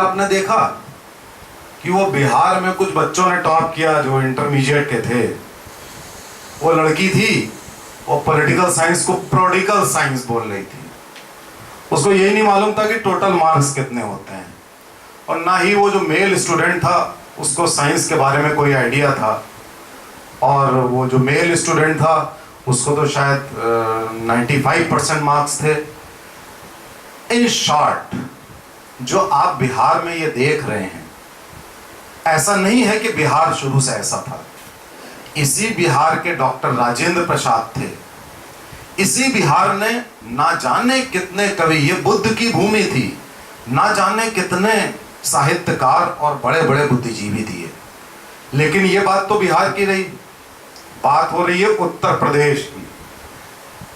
आपने देखा कि वो बिहार में कुछ बच्चों ने टॉप किया जो इंटरमीडिएट के थे। वो लड़की थी, वो पॉलिटिकल साइंस को प्रोडिकल साइंस बोल रही थी। उसको यही नहीं मालूम था कि टोटल मार्क्स कितने होते हैं, और ना ही वो जो मेल स्टूडेंट था उसको साइंस के बारे में कोई आइडिया था, और वो जो मेल स्टूडेंट था उसको तो शायद 95% मार्क्स थे। इन शॉर्ट, जो आप बिहार में ये देख रहे हैं, ऐसा नहीं है कि बिहार शुरू से ऐसा था। इसी बिहार के डॉक्टर राजेंद्र प्रसाद थे। इसी बिहार ने ना जाने कितने कवि, ये बुद्ध की भूमि थी, ना जाने कितने साहित्यकार और बड़े बड़े बुद्धिजीवी दिए। लेकिन ये बात तो बिहार की रही, बात हो रही है उत्तर प्रदेश की।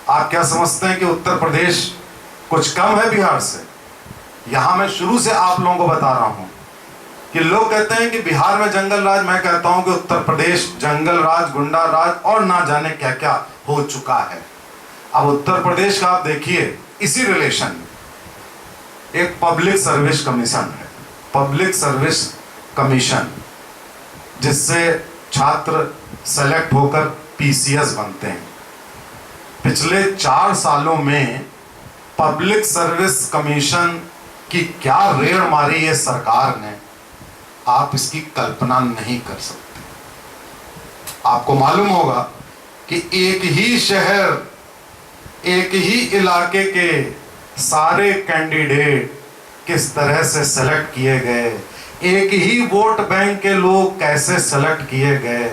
आप क्या समझते हैं कि उत्तर प्रदेश कुछ कम है बिहार से? यहां मैं शुरू से आप लोगों को बता रहा हूं कि लोग कहते हैं कि बिहार में जंगल राज, मैं कहता हूं कि उत्तर प्रदेश जंगल राज, गुंडा राज और ना जाने क्या क्या हो चुका है। अब उत्तर प्रदेश का आप देखिए, इसी रिलेशन में एक पब्लिक सर्विस कमीशन है, पब्लिक सर्विस कमीशन, जिससे छात्र सेलेक्ट होकर पीसीएस बनते हैं। पिछले 4 सालों में पब्लिक सर्विस कमीशन की क्या रेड मारी है सरकार ने, आप इसकी कल्पना नहीं कर सकते। आपको मालूम होगा कि एक ही शहर, एक ही इलाके के सारे कैंडिडेट किस तरह से सेलेक्ट किए गए, एक ही वोट बैंक के लोग कैसे सेलेक्ट किए गए।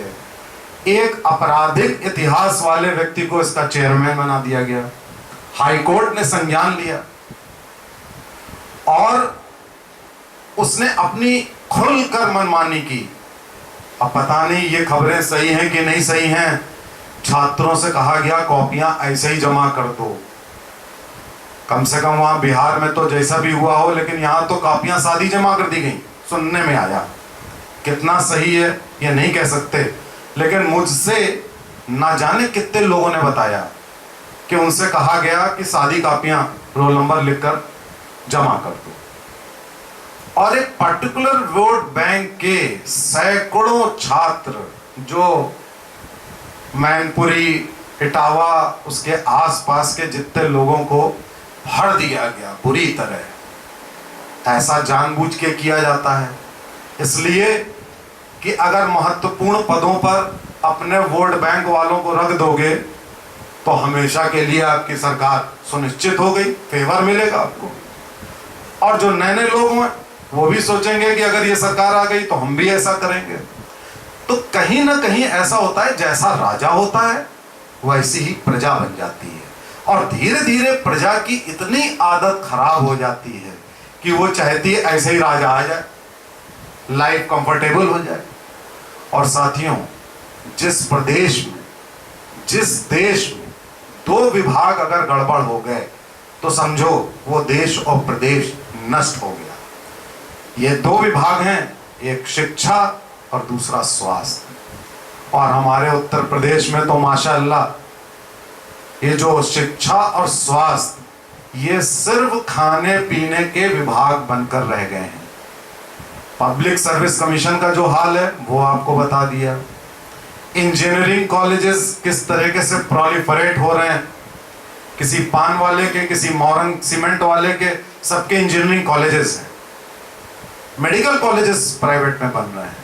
एक आपराधिक इतिहास वाले व्यक्ति को इसका चेयरमैन बना दिया गया, हाई कोर्ट ने संज्ञान लिया, और उसने अपनी खुलकर मनमानी की। अब पता नहीं ये खबरें सही हैं कि नहीं सही हैं। छात्रों से कहा गया कॉपियां ऐसे ही जमा कर दो। कम से कम वहां बिहार में तो जैसा भी हुआ हो, लेकिन यहां तो कॉपियां सादी जमा कर दी गई। सुनने में आया, कितना सही है ये नहीं कह सकते, लेकिन मुझसे ना जाने कितने लोगों ने बताया कि उनसे कहा गया कि सादी कॉपियां रोल नंबर लिखकर जमा कर दो। और एक पर्टिकुलर वोट बैंक के सैकड़ों छात्र, जो मैनपुरी, इटावा, उसके आसपास के जितने लोगों को भर दिया गया बुरी तरह। ऐसा जानबूझ के किया जाता है, इसलिए कि अगर महत्वपूर्ण पदों पर अपने वोट बैंक वालों को रख दोगे तो हमेशा के लिए आपकी सरकार सुनिश्चित हो गई, फेवर मिलेगा आपको। और जो नए नए लोग हैं वो भी सोचेंगे कि अगर ये सरकार आ गई तो हम भी ऐसा करेंगे। तो कहीं ना कहीं ऐसा होता है, जैसा राजा होता है वैसी ही प्रजा बन जाती है, और धीरे धीरे प्रजा की इतनी आदत खराब हो जाती है कि वो चाहती है ऐसे ही राजा आ जाए, लाइफ कंफर्टेबल हो जाए। और साथियों, जिस प्रदेश में, जिस देश में 2 विभाग अगर गड़बड़ हो गए तो समझो वो देश और प्रदेश नष्ट हो गया। ये 2 विभाग हैं, एक शिक्षा और दूसरा स्वास्थ्य। और हमारे उत्तर प्रदेश में तो माशाअल्लाह ये जो शिक्षा और स्वास्थ्य, ये सिर्फ खाने पीने के विभाग बनकर रह गए हैं। पब्लिक सर्विस कमीशन का जो हाल है वो आपको बता दिया। इंजीनियरिंग कॉलेजेस किस तरीके से प्रोलिफरेट हो रहे हैं, किसी पान वाले के, किसी मोरंग सीमेंट वाले के, सबके इंजीनियरिंग कॉलेजेस हैं। मेडिकल कॉलेजेस प्राइवेट में बन रहे हैं।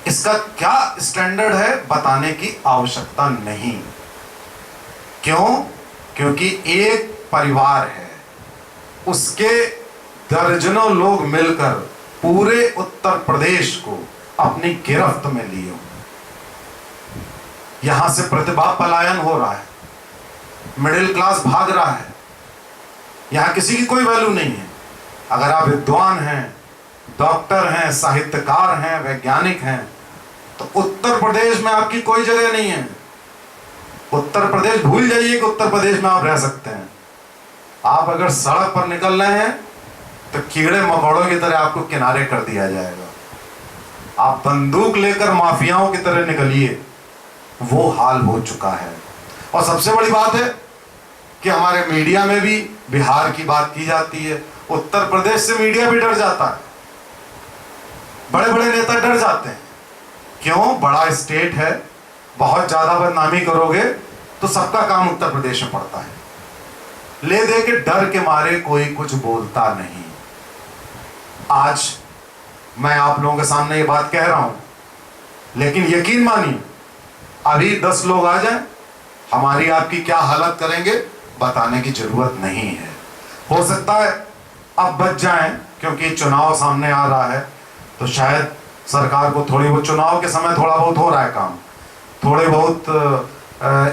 इसका क्या स्टैंडर्ड है बताने की आवश्यकता नहीं। क्यों? क्योंकि एक परिवार है, उसके दर्जनों लोग मिलकर पूरे उत्तर प्रदेश को अपनी गिरफ्त में लिए। यहां से प्रतिभा पलायन हो रहा है, मिडिल क्लास भाग रहा है, यहां किसी की कोई वैल्यू नहीं है। अगर आप विद्वान हैं, डॉक्टर हैं, साहित्यकार हैं, वैज्ञानिक हैं, तो उत्तर प्रदेश में आपकी कोई जगह नहीं है। उत्तर प्रदेश भूल जाइए कि उत्तर प्रदेश में आप रह सकते हैं। आप अगर सड़क पर निकल रहे हैं तो कीड़े मकोड़ों की तरह आपको किनारे कर दिया जाएगा। आप बंदूक लेकर माफियाओं की तरह निकलिए, वो हाल हो चुका है। और सबसे बड़ी बात है कि हमारे मीडिया में भी बिहार की बात की जाती है, उत्तर प्रदेश से मीडिया भी डर जाता है। बड़े बड़े नेता डर जाते हैं। क्यों? बड़ा स्टेट है, बहुत ज्यादा बदनामी करोगे तो सबका काम उत्तर प्रदेश में पड़ता है। ले दे के डर के मारे कोई कुछ बोलता नहीं। आज मैं आप लोगों के सामने ये बात कह रहा हूं, लेकिन यकीन मानिए अभी 10 लोग आ जाएं, हमारी आपकी क्या हालत करेंगे बताने की जरूरत नहीं है। हो सकता है अब बच जाएं, क्योंकि चुनाव सामने आ रहा है, तो शायद सरकार को थोड़ी बहुत चुनाव के समय थोड़ा बहुत हो रहा है काम, थोड़े बहुत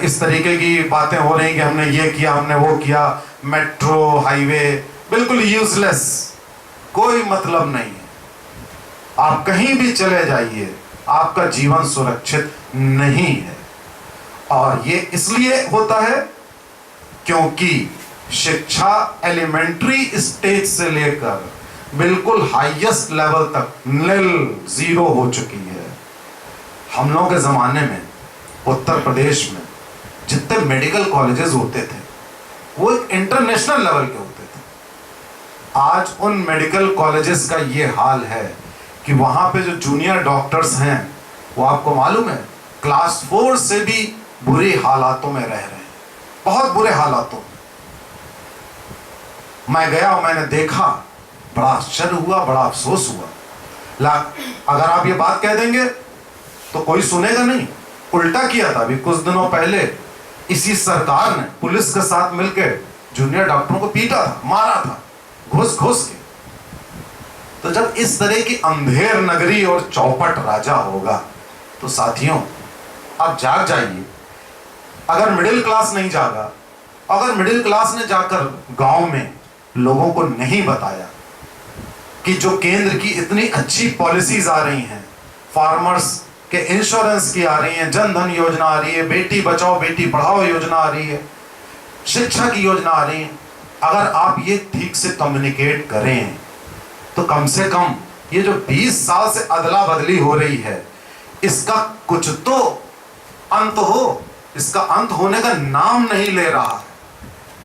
इस तरीके की बातें हो रही कि हमने ये किया, हमने वो किया, मेट्रो हाईवे बिल्कुल यूजलेस, कोई मतलब नहीं है। आप कहीं भी चले जाइए, आपका जीवन सुरक्षित नहीं है। और ये इसलिए होता है क्योंकि शिक्षा एलिमेंट्री स्टेज से लेकर बिल्कुल हाईएस्ट लेवल तक ज़ीरो हो चुकी है। हम लोगों के ज़माने में उत्तर प्रदेश में जितने मेडिकल कॉलेजेस होते थे वो एक इंटरनेशनल लेवल के होते थे। आज उन मेडिकल कॉलेजेस का ये हाल है कि वहाँ पे जो जूनियर डॉक्टर्स हैं वो आपको मालूम है क्लास 4 से भी बुरे हालातों में रह रहे हैं, बहुत बुरे हालातों में। मैं गया और मैंने देखा, बड़ा आश्चर्य हुआ, बड़ा अफसोस हुआ। अगर आप ये बात कह देंगे तो कोई सुनेगा नहीं। उल्टा किया था अभी कुछ दिनों पहले, इसी सरकार ने पुलिस के साथ मिलकर जूनियर डॉक्टरों को पीटा था, मारा था घुस घुस के। तो जब इस तरह की अंधेर नगरी और चौपट राजा होगा तो साथियों आप जाग जाइए। अगर मिडिल क्लास नहीं जागा, अगर मिडिल क्लास ने जाकर गांव में लोगों को नहीं बताया कि जो केंद्र की इतनी अच्छी पॉलिसीज आ रही हैं, फार्मर्स के इंश्योरेंस की आ रही हैं, जन धन योजना आ रही है, बेटी बचाओ बेटी पढ़ाओ योजना आ रही है, शिक्षा की योजना आ रही है, अगर आप ये ठीक से कम्युनिकेट करें तो कम से कम ये जो 20 साल से अदला बदली हो रही है इसका कुछ तो अंत हो। इसका अंत होने का नाम नहीं ले रहा है।